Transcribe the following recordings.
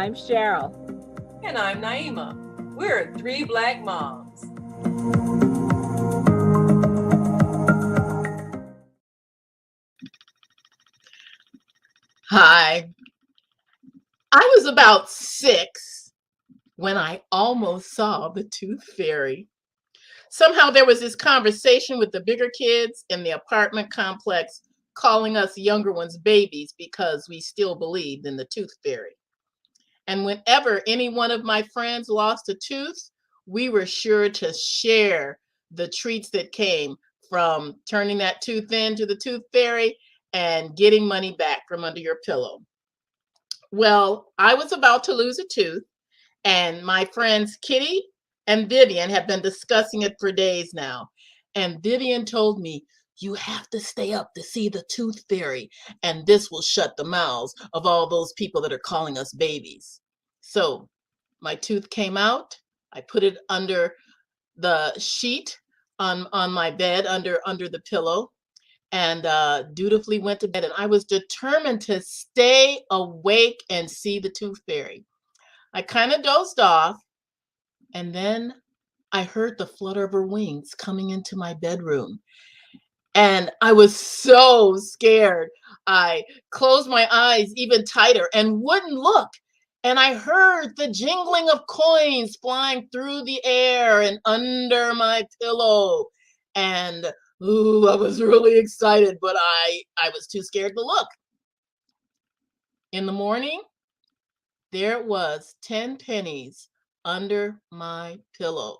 I'm Cheryl. And I'm Naima. We're three Black moms. Hi. I was about 6 when I almost saw the tooth fairy. Somehow there was this conversation with the bigger kids in the apartment complex calling us younger ones babies because we still believed in the tooth fairy. And whenever any one of my friends lost a tooth, we were sure to share the treats that came from turning that tooth into the tooth fairy and getting money back from under your pillow. Well, I was about to lose a tooth, and my friends Kitty and Vivian have been discussing it for days now. And Vivian told me, you have to stay up to see the tooth fairy, and this will shut the mouths of all those people that are calling us babies. So my tooth came out. I put it under the sheet on my bed under the pillow and dutifully went to bed. And I was determined to stay awake and see the tooth fairy. I kind of dozed off, and then I heard the flutter of her wings coming into my bedroom. And I was so scared. I closed my eyes even tighter and wouldn't look. And I heard the jingling of coins flying through the air and under my pillow. And ooh, I was really excited, but I was too scared to look. In the morning, there it was, 10 pennies under my pillow.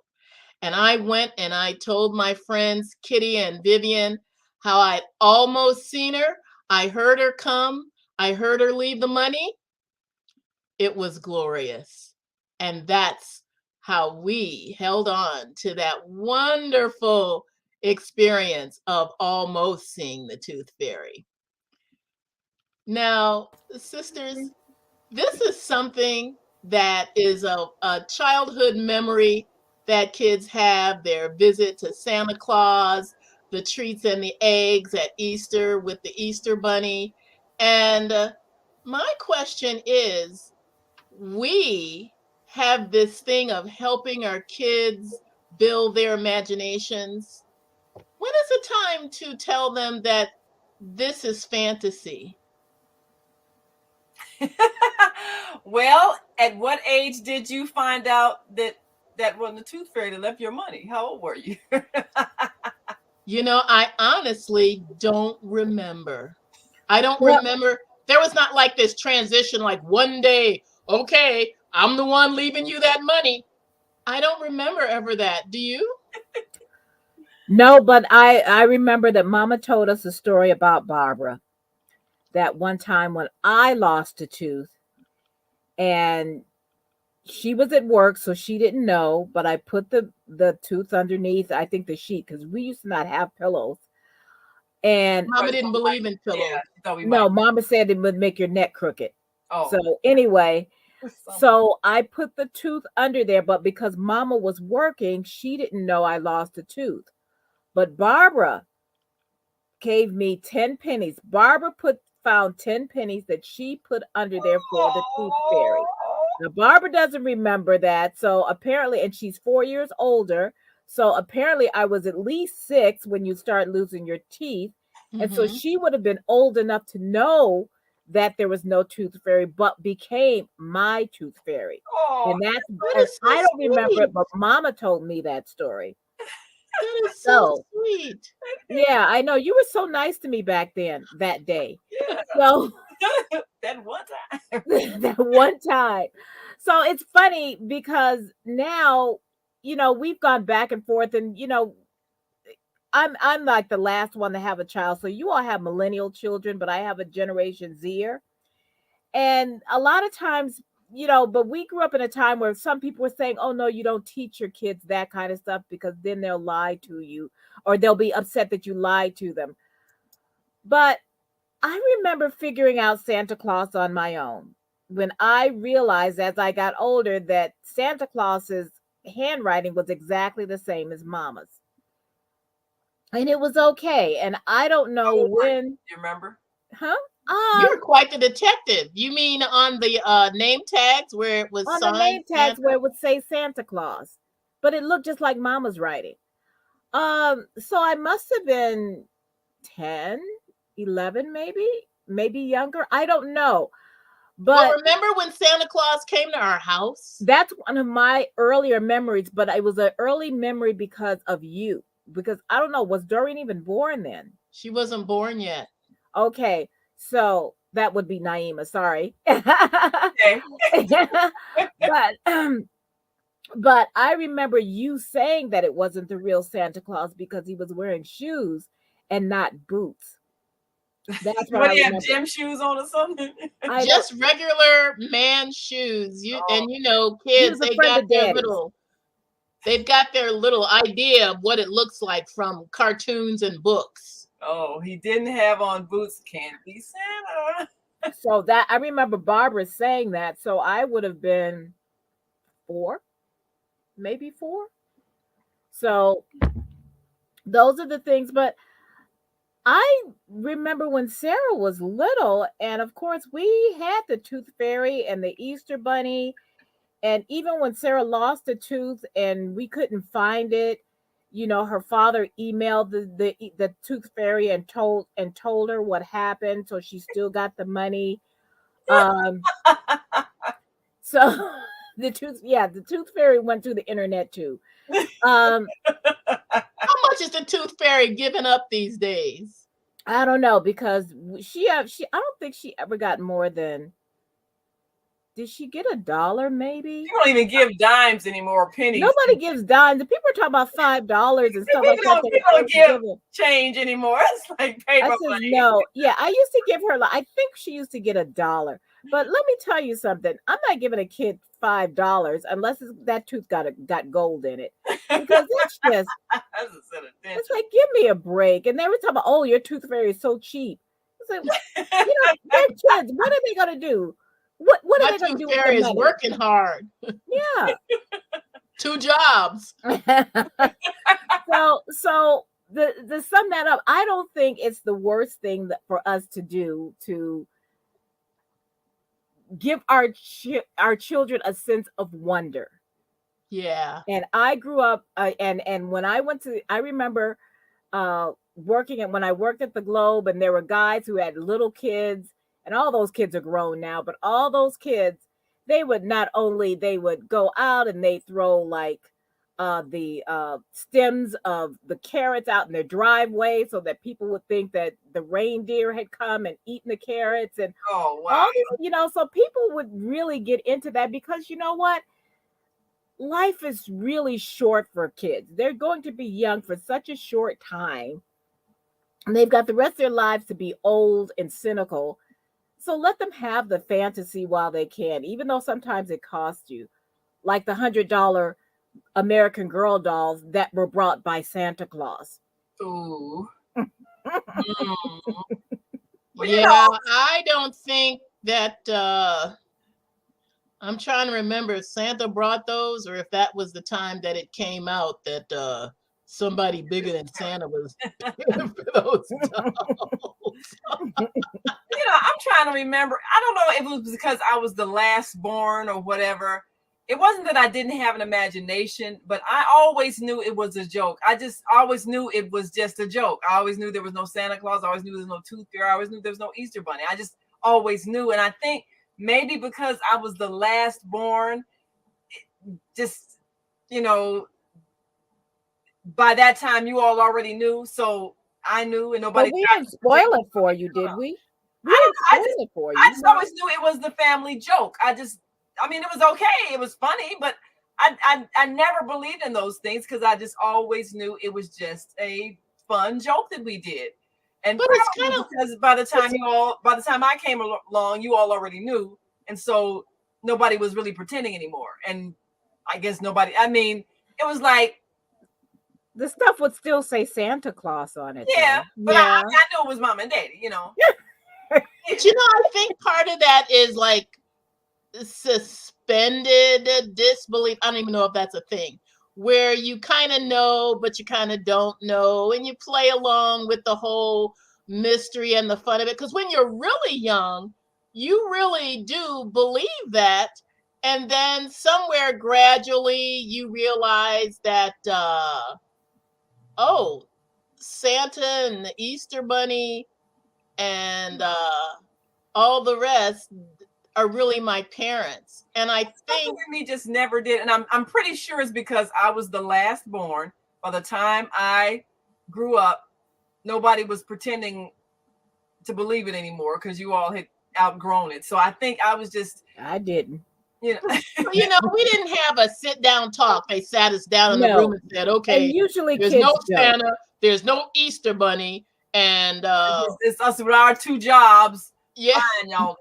And I went and I told my friends, Kitty and Vivian, how I'd almost seen her. I heard her come. I heard her leave the money. It was glorious. And that's how we held on to that wonderful experience of almost seeing the tooth fairy. Now, sisters, this is something that is a childhood memory that kids have, their visit to Santa Claus, the treats and the eggs at Easter with the Easter bunny. And my question is, we have this thing of helping our kids build their imaginations. When is it time to tell them that this is fantasy? Well, at what age did you find out that wasn't the tooth fairy that left your money? How old were you? I honestly don't remember. I don't remember. There was not like this transition, like one day, okay, I'm the one leaving you that money. I don't remember ever that. Do you? No, but I remember that Mama told us a story about Barbara. That one time when I lost a tooth, and she was at work, so she didn't know, but I put the tooth underneath, I think, the sheet, because we used to not have pillows. And Mama didn't believe in pillows. Yeah, she thought we no, might. Mama said it would make your neck crooked. Oh, So anyway, something. so I put the tooth under there, but because Mama was working, she didn't know I lost a tooth. But Barbara gave me 10 pennies. Barbara found 10 pennies that she put under there for the tooth fairy. Now, Barbara doesn't remember that. So apparently, and she's 4 years older. So apparently, I was at least 6 when you start losing your teeth. And so Mhm. she would have been old enough to know that there was no tooth fairy, but became my tooth fairy. Oh, And That and is so I don't remember it, sweet. but Mama told me that story. That is so So sweet. yeah, I know you were so nice to me back then, that day. yeah. So That one time. that one time. So it's funny because now, we've gone back and forth, and I'm like the last one to have a child. So you all have millennial children, but I have a Generation Zer. And a lot of times, but we grew up in a time where some people were saying, oh no, you don't teach your kids that kind of stuff because then they'll lie to you, or they'll be upset that you lied to them. But I remember figuring out Santa Claus on my own when I realized as I got older that Santa Claus's handwriting was exactly the same as Mama's. And it was okay. And I don't How know old were you? when, Do you remember? huh? Um, You're quite the detective. You mean on the name tags where it was on the signed name tags Santa? where it would say Santa Claus, but it looked just like Mama's writing. So I must have been 10, 11, maybe younger. I don't know. Well, But remember when Santa Claus came to our house? that's one of my earlier memories, but it was an early memory because of you. Because I don't know, was Doreen even born then? She wasn't born yet. Okay, so that would be Naima, sorry. Okay. but but I remember you saying that it wasn't the real Santa Claus because he was wearing shoes and not boots. That's what What I do you have, remember. gym shoes on or something? I don't. Just regular man shoes. Oh, He Kids, was a friend of Daddy's. they've got their little idea of what it looks like from cartoons and books. oh, he didn't have on boots. Can't be Santa. So that I remember Barbara saying that. So I would have been 4, maybe 4. So those are the things. But I remember when Sarah was little, and of course we had the Tooth Fairy and the Easter Bunny, and even when Sarah lost a tooth and we couldn't find it, her father emailed the Tooth Fairy and told her what happened, so she still got the money. Um, so the Tooth Fairy went through the internet too. Um, How much is the Tooth Fairy giving up these days? I don't know because she I don't think she ever got more than, did she get $1 maybe? You don't even give dimes anymore, pennies. Nobody gives dimes. People are talking about $5 and stuff We like that. don't, That we are don't give unforgiving. change anymore. It's like I paper says money. no. Yeah, I used to give her. I think she used to get $1. But let me tell you something. I'm not giving a kid $5 unless that tooth got gold in it, because that's just. That's a set of It's attention. like, give me a break. And they were talking about, oh, your tooth fairy is so cheap. It's like, they're kids. What are they gonna do? What are My they gonna Tooth do with the Fairy is money? working hard. Yeah. 2 jobs. So the sum that up, I don't think it's the worst thing that for us to do to give our children a sense of wonder. Yeah. And I grew up, and when I remember working at when I worked at the Globe, and there were guys who had little kids, and all those kids are grown now, but all those kids, they would go out and they throw like the stems of the carrots out in their driveway so that people would think that the reindeer had come and eaten the carrots and Oh wow. all this, so people would really get into that because you know what? Life is really short for kids. They're going to be young for such a short time, and they've got the rest of their lives to be old and cynical. So let them have the fantasy while they can, even though sometimes it costs you, like the $100 American Girl dolls that were brought by Santa Claus. Ooh. Mm. Well, Yeah, I don't think that I'm trying to remember if Santa brought those or if that was the time that it came out that somebody bigger than Santa was paying for those dolls. I'm trying to remember. I don't know if it was because I was the last born or whatever. It wasn't that I didn't have an imagination, but I always knew it was a joke. I just always knew it was just a joke. I always knew there was no Santa Claus. I always knew there was no Tooth Fairy. I always knew there was no Easter Bunny. I just always knew. And I think maybe because I was the last born, just, by that time you all already knew. So I knew and nobody. But we didn't spoil it for you, did we? We I didn't spoil it for you. I just always knew it was the family joke. It was okay. It was funny, but I never believed in those things because I just always knew it was just a fun joke that we did. And But it's kind of because by the time I came along, you all already knew, and so nobody was really pretending anymore. And I guess nobody. It was like, the stuff would still say Santa Claus on it. yeah, though. but Yeah. I knew it was mom and daddy. but I think part of that is like suspended disbelief. I don't even know if that's a thing where you kind of know, but you kind of don't know, and you play along with the whole mystery and the fun of it. Because when you're really young, you really do believe that. And then somewhere gradually you realize that, oh, Santa and the Easter Bunny and all the rest are really my parents. And I Something think, in me just never did, and I'm pretty sure it's because I was the last born. By the time I grew up, nobody was pretending to believe it anymore because you all had outgrown it. So I think I was just, I didn't. you know, we didn't have a sit down talk. They sat us down in the room No. and said, And okay, usually there's no kids don't. Santa, there's no Easter Bunny. And it's us with our two jobs. yeah, Fine, y'all.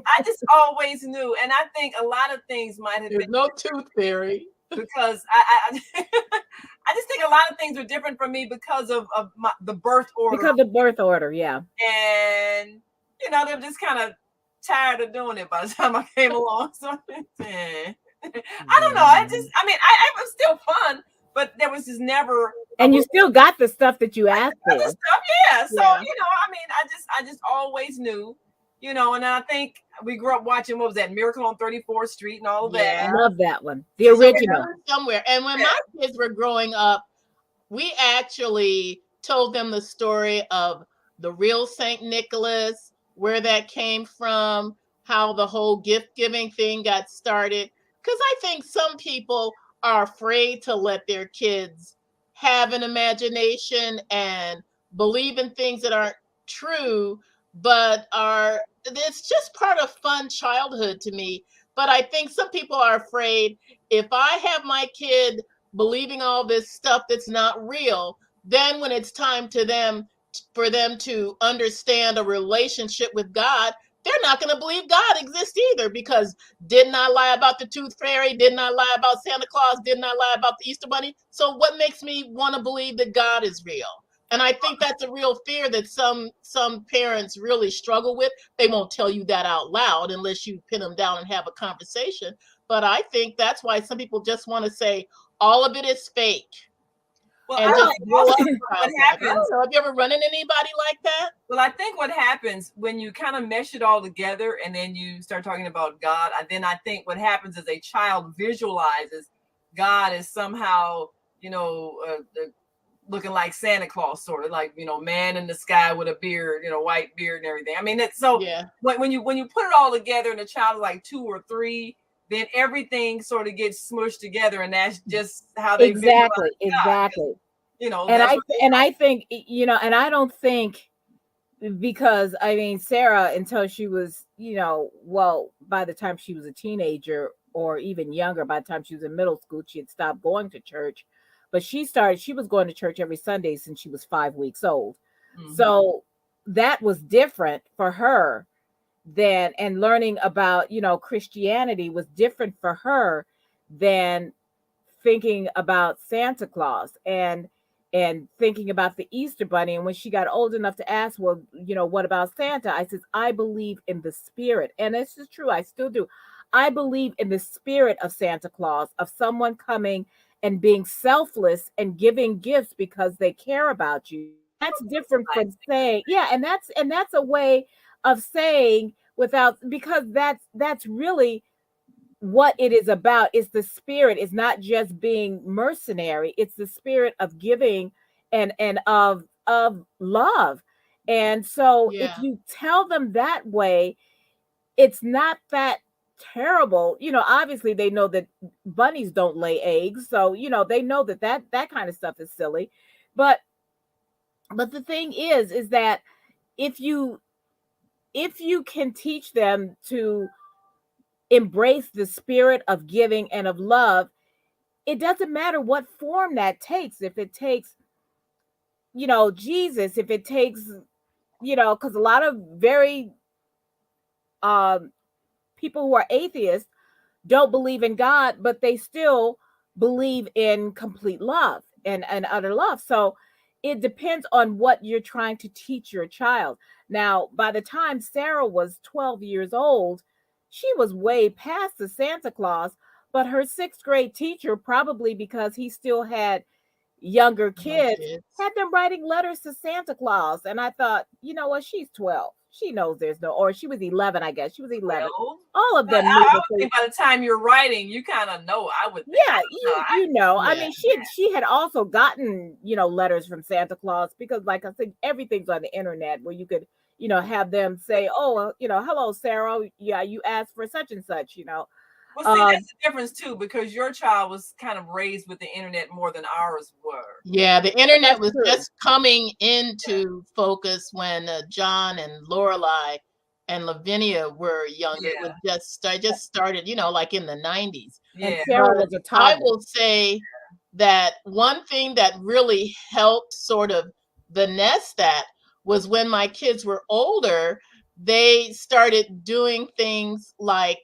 I just always knew, and I think a lot of things might have there's been no tooth fairy. because I just think a lot of things were different for me because of the birth order, Because of birth order, yeah. and they were just kind of tired of doing it by the time I came along. So I don't know. I mean, it was still fun, but there was just never. And you still got the stuff that you asked for. Other stuff, yeah. So Yeah. I mean, I just always knew, and I think we grew up watching, what was that, Miracle on 34th Street and all of Yeah. that. Love that one. The original. Somewhere. And when my kids were growing up, we actually told them the story of the real St. Nicholas, where that came from, how the whole gift giving thing got started. Because I think some people are afraid to let their kids have an imagination and believe in things that aren't true, but it's just part of fun childhood to me. But I think some people are afraid, if I have my kid believing all this stuff that's not real, then when it's time for them to understand a relationship with God, they're not going to believe God exists either, because didn't I lie about the tooth fairy? Didn't I lie about Santa Claus? Didn't I lie about the Easter Bunny? So what makes me want to believe that God is real? And I think that's a real fear that some parents really struggle with. They won't tell you that out loud unless you pin them down and have a conversation. But I think that's why some people just want to say all of it is fake. Well, And I just think blow also up. what I don't happens. know. Have you ever run into anybody like that? Well, I think what happens when you kind of mesh it all together and then you start talking about God, then I think what happens is a child visualizes God as somehow, looking like Santa Claus, sort of like, man in the sky with a beard, white beard and everything. I mean, it's so Yeah. when you put it all together and the child is like 2 or 3, then everything sort of gets smushed together, and that's just how they visualize God. Exactly. And That's I think, and I don't think, because I mean, Sarah, until she was, well, by the time she was a teenager or even younger, by the time she was in middle school, she had stopped going to church. But she was going to church every Sunday since she was 5 weeks old. Mhm. So that was different for her than, and learning about, Christianity was different for her than thinking about Santa Claus and thinking about the Easter Bunny. And when she got old enough to ask, well, what about Santa? I says, I believe in the spirit. And this is true. I still do. I believe in the spirit of Santa Claus, of someone coming and being selfless and giving gifts because they care about you. That's different from saying, yeah, and that's a way of saying, without, because that's really what it is about. It's the spirit. It's not just being mercenary. It's the spirit of giving and of love. And so if Yeah. you tell them that way, it's not that terrible. Obviously they know that bunnies don't lay eggs, so they know that kind of stuff is silly. But the thing is that if you can teach them to embrace the spirit of giving and of love, it doesn't matter what form that takes. If it takes, Jesus, if it takes, because a lot of very um people who are atheists don't believe in God, but they still believe in complete love and utter love. So it depends on what you're trying to teach your child. Now, by the time Sarah was 12 years old, she was way past the Santa Claus, but her sixth grade teacher, probably because he still had, younger Young kids, kids. had them writing letters to Santa Claus. And I thought, you know what? She's 12. She knows there's no, or she was 11, I guess. She was 11. Well, All of but them knew I that would think by the time you're writing, you kind of know. I would think. I yeah, don't know. you know. I Yeah. mean, she had also gotten, letters from Santa Claus because like I said, everything's on the internet where you could, have them say, "Oh, hello, Sarah. Yeah, you asked for such and such," Well, see, Um, that's the difference too, because your child was kind of raised with the internet more than ours were. Yeah, the internet that's was true. just coming into focus when John and Lorelai and Lavinia were younger. It was Yeah, just started, like in the 90s. And yeah, Sarah But was a I toddler. will say that one thing that really helped sort of the nest that was when my kids were older, they started doing things like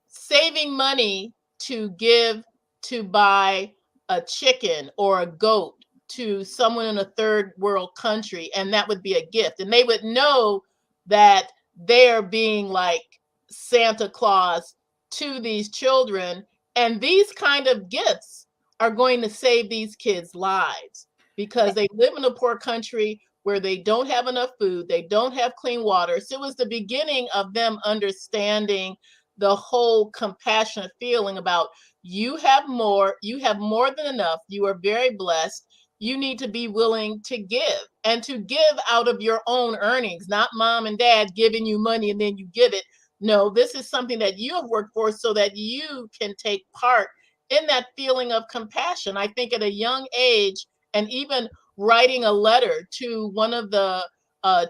saving money to give to buy a chicken or a goat to someone in a third world country, and that would be a gift, and they would know that they're being like Santa Claus to these children, and these kind of gifts are going to save these kids lives because they live in a poor country where they don't have enough food, they don't have clean water. So it was the beginning of them understanding the whole compassionate feeling about you have more than enough, you are very blessed, you need to be willing to give and to give out of your own earnings, not mom and dad giving you money and then you give it. No, this is something that you have worked for so that you can take part in that feeling of compassion. I think at a young age, and even writing a letter to one of the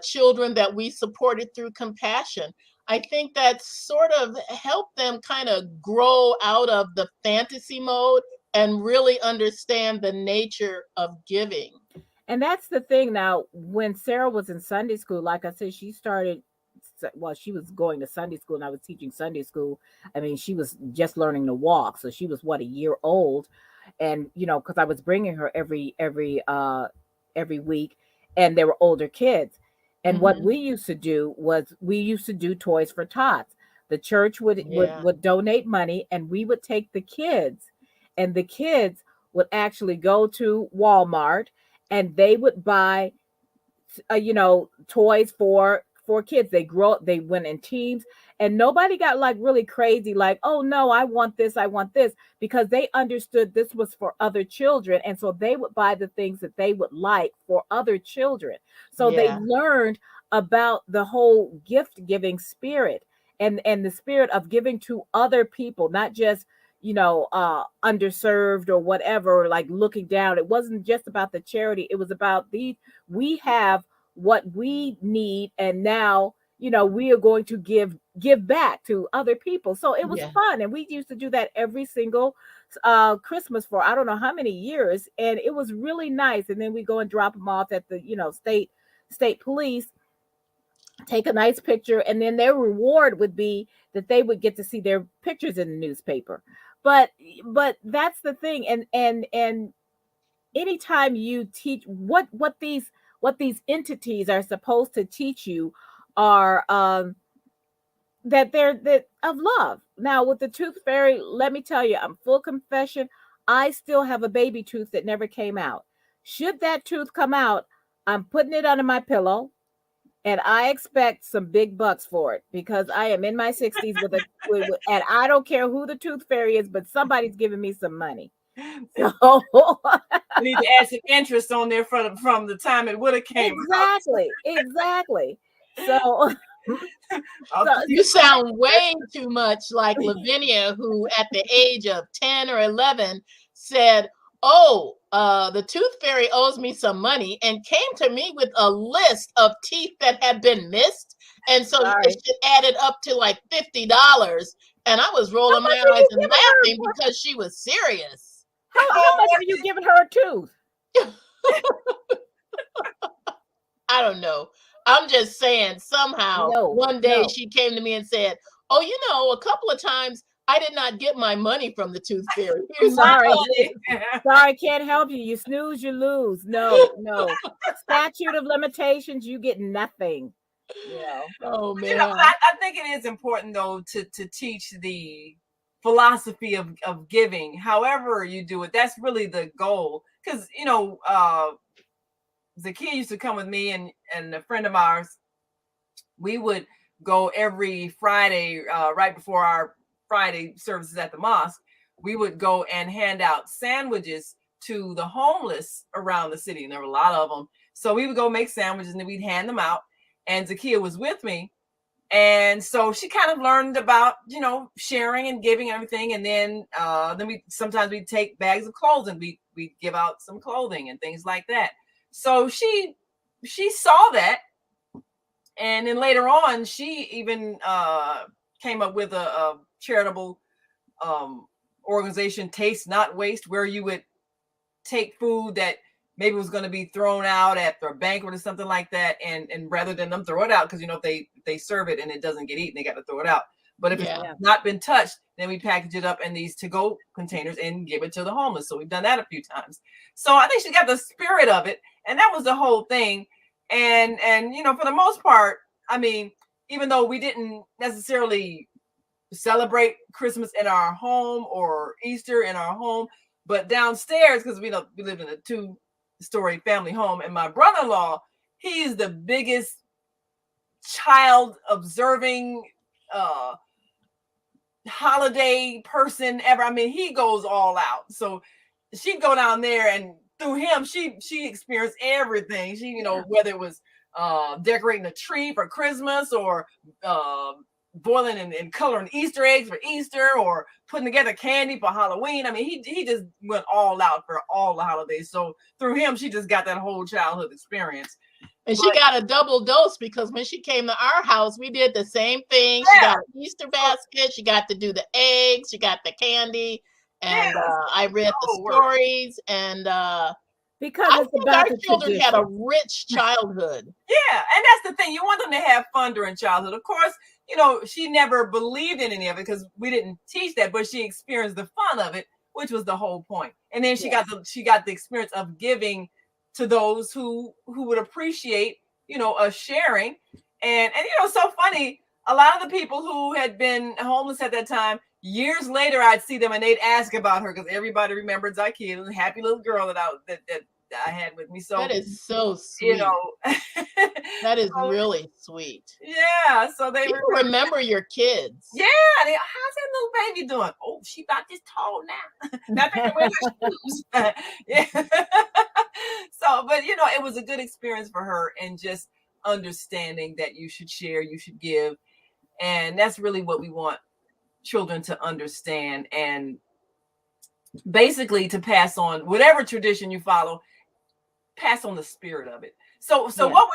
children that we supported through compassion, I think that sort of helped them kind of grow out of the fantasy mode and really understand the nature of giving. And that's the thing now, when Sarah was in Sunday school, like I said, she started well, she was going to Sunday school and I was teaching Sunday school. I mean, she was just learning to walk. So she was what, a year old. And because I was bringing her every week, and there were older kids. And what Hmm. we used to do was we used to do Toys for Tots. The church would would, Yeah. would donate money and we would take the kids, and the kids would actually go to Walmart and they would buy toys for kids. They grow up, they went in teams, and nobody got like really crazy like, oh no, I want this, I want this, because they understood this was for other children, and so they would buy the things that they would like for other children. So they Yeah. learned about the whole gift giving spirit, and the spirit of giving to other people, not just underserved or whatever, like looking down. It wasn't just about the charity, it was about these, we have what we need, and now we are going to give back to other people. So it was Yeah. fun, and we used to do that every single Christmas for I don't know how many years, and it was really nice. And then we go and drop them off at the state police, take a nice picture, and then their reward would be that they would get to see their pictures in the newspaper. But that's the thing. And anytime you teach what these entities are supposed to teach you are that they're that of love. Now with the tooth fairy, let me tell you, I'm full confession, I still have a baby tooth that never came out. Should that tooth come out, I'm putting it under my pillow, and I expect some big bucks for it because I am in my 60s and I don't care who the tooth fairy is, but somebody's giving me some money. they So need to add some interest on there from the time it would have came out. exactly. So I'll so You sound way too much like Lavinia, who at the age of 10 or 11 said, oh, the tooth fairy owes me some money, and came to me with a list of teeth that had been missed. And so it sorry. should added up to like $50. And I was How rolling much my are eyes you and giving her laughing for? because she was serious. How much are you giving her a tooth? I don't know. I'm just saying, somehow, No, one day no. she came to me and said, oh, a couple of times I did not get my money from the tooth fairy. Here's some Sorry. money. Sorry, can't help you. You snooze, you lose. No, no. Statute of limitations, you get nothing. You know. Oh, But man. I think it is important though to teach the philosophy of giving. However you do it, that's really the goal. Because Zakia used to come with me and a friend of ours. We would go every Friday, right before our Friday services at the mosque. We would go and hand out sandwiches to the homeless around the city, and there were a lot of them. So we would go make sandwiches and then we'd hand them out. And Zakia was with me. And so she kind of learned about, sharing and giving everything. And then sometimes we'd take bags of clothes and we'd give out some clothing and things like that. So she saw that. And then later on, she even came up with a charitable organization, Taste Not Waste, where you would take food that maybe was going to be thrown out at a banquet or something like that, and rather than them throw it out, because if they serve it and it doesn't get eaten, they got to throw it out. But if it's not been touched, then we package it up in these to-go containers and give it to the homeless. So we've done that a few times. So I think she got the spirit of it, and that was the whole thing. And for the most part, I mean, even though we didn't necessarily celebrate Christmas in our home or Easter in our home, but downstairs, because we live in a 2-story family home, and my brother-in-law, he's the biggest child observing holiday person ever. I mean, he goes all out. So she'd go down there, and through him, she experienced everything. She, whether it was decorating a tree for Christmas, or boiling and coloring Easter eggs for Easter, or putting together candy for Halloween. I mean, he just went all out for all the holidays. So through him, she just got that whole childhood experience. And she got a double dose, because when she came to our house, we did the same thing. She got an Easter basket. She got to do the eggs. She got the candy. And I read the stories. And because I think our children had a rich childhood. Yeah, and that's the thing. You want them to have fun during childhood. Of course, she never believed in any of it because we didn't teach that, but she experienced the fun of it, which was the whole point. And then she got the experience of giving to those who would appreciate, us sharing. And so funny, a lot of the people who had been homeless at that time, years later, I'd see them and they'd ask about her, because everybody remembered Zakia, the happy little girl that I had with me. So that is so sweet. That is really sweet. Yeah. So they remember your kids. Yeah. How's that little baby doing? Oh, she about this tall now. Not that wear her shoes. Yeah. So, but it was a good experience for her, and just understanding that you should share, you should give. And that's really what we want children to understand, and basically to pass on whatever tradition you follow, pass on the spirit of it. So what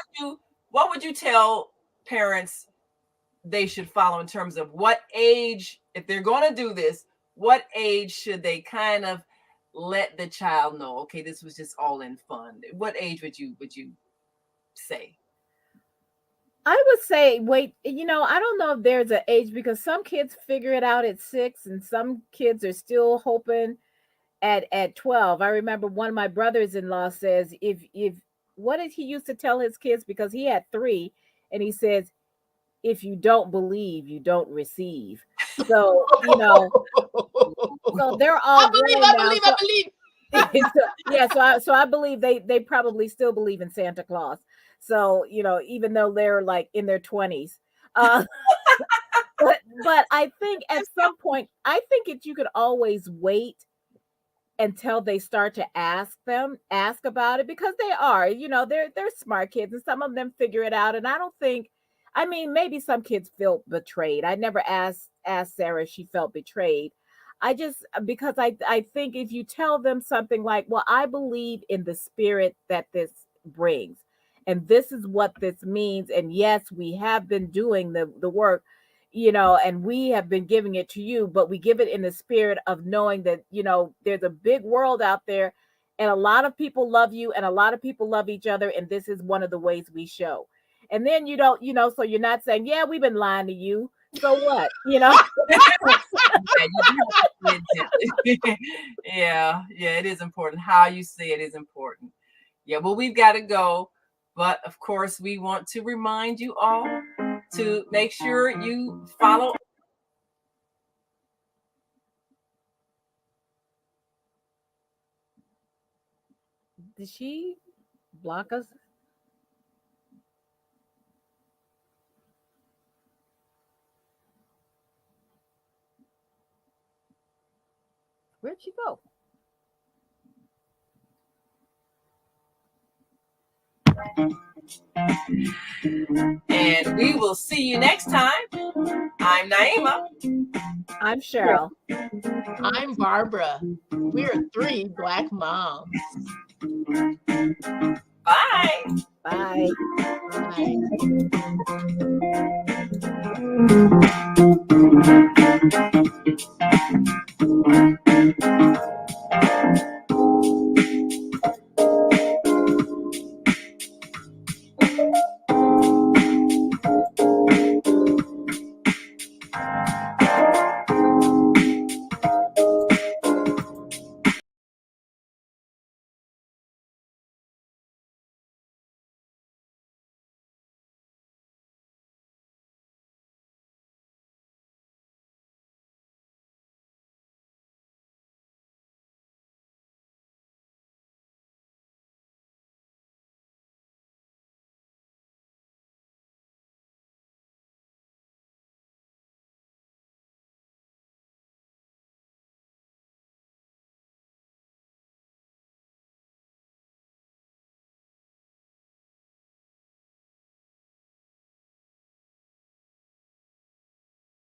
would you tell parents they should follow in terms of what age, if they're going to do this, what age should they kind of let the child know, okay, this was just all in fun? What age would you say? I would say, wait, I don't know if there's an age, because some kids figure it out at 6 and some kids are still hoping at 12. I remember one of my brothers-in-law says, if what did he used to tell his kids, because he had 3, and he says, if you don't believe, you don't receive. So, so they're all I believe. So I believe they probably still believe in Santa Claus. So, even though they're like in their 20s. But I think at some point, I think you could always wait until they start to ask about it, because they are, they're smart kids, and some of them figure it out. And I mean, maybe some kids feel betrayed. I never asked Sarah if she felt betrayed. Because I think if you tell them something like, well, I believe in the spirit that this brings, and this is what this means. And yes, we have been doing the work, and we have been giving it to you, but we give it in the spirit of knowing that, there's a big world out there, and a lot of people love you, and a lot of people love each other. And this is one of the ways we show. And then you don't, so you're not saying, yeah, we've been lying to you. So what, Yeah, it is important. How you say it is important. Yeah, well, we've got to go. But of course, we want to remind you all to make sure you follow Did she block us? Where'd she go? And we will see you next time. I'm Naima. I'm Cheryl. I'm Barbara. We're three Black moms. Bye. Bye. Bye.